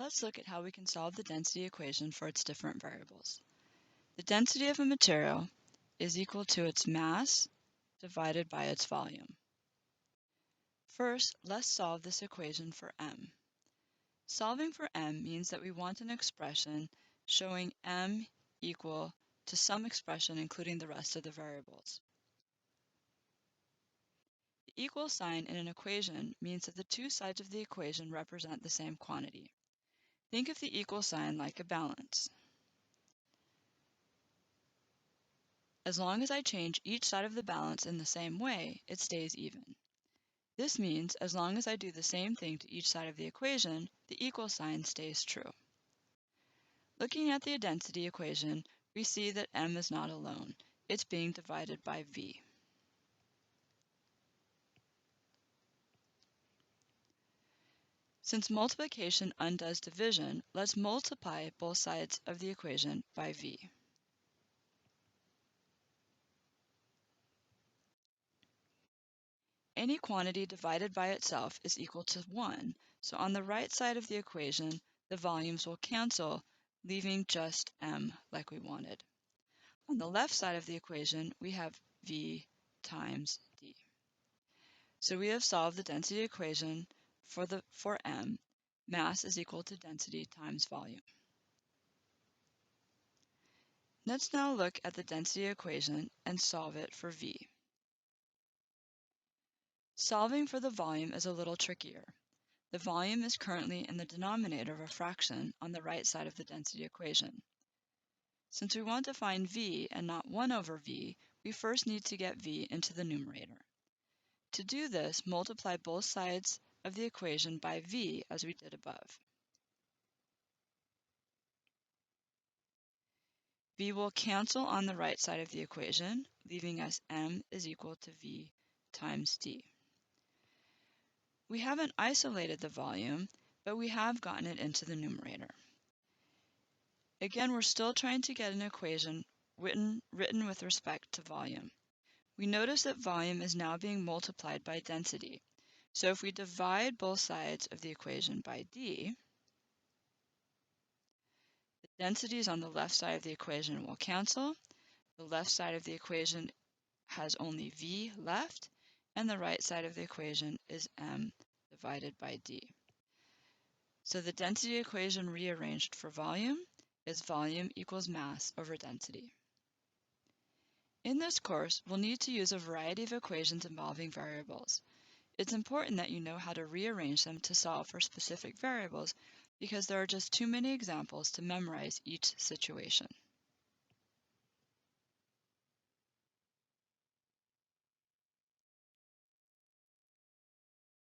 Let's look at how we can solve the density equation for its different variables. The density of a material is equal to its mass divided by its volume. First, let's solve this equation for m. Solving for m means that we want an expression showing m equal to some expression including the rest of the variables. The equal sign in an equation means that the two sides of the equation represent the same quantity. Think of the equal sign like a balance. As long as I change each side of the balance in the same way, it stays even. This means as long as I do the same thing to each side of the equation, the equal sign stays true. Looking at the density equation, we see that m is not alone. It's being divided by v. Since multiplication undoes division, let's multiply both sides of the equation by v. Any quantity divided by itself is equal to 1, so on the right side of the equation, the volumes will cancel, leaving just m like we wanted. On the left side of the equation, we have v times d. So we have solved the density equation for m. Mass is equal to density times volume. Let's now look at the density equation and solve it for v. Solving for the volume is a little trickier. The volume is currently in the denominator of a fraction on the right side of the density equation. Since we want to find v and not 1 over v, we first need to get v into the numerator. To do this, multiply both sides of the equation by v as we did above. V will cancel on the right side of the equation, leaving us m is equal to v times d. We haven't isolated the volume, but we have gotten it into the numerator. Again, we're still trying to get an equation written with respect to volume. We notice that volume is now being multiplied by density. So if we divide both sides of the equation by d, the densities on the left side of the equation will cancel. The left side of the equation has only v left, and the right side of the equation is m divided by d. So the density equation rearranged for volume is volume equals mass over density. In this course, we'll need to use a variety of equations involving variables. It's important that you know how to rearrange them to solve for specific variables because there are just too many examples to memorize each situation.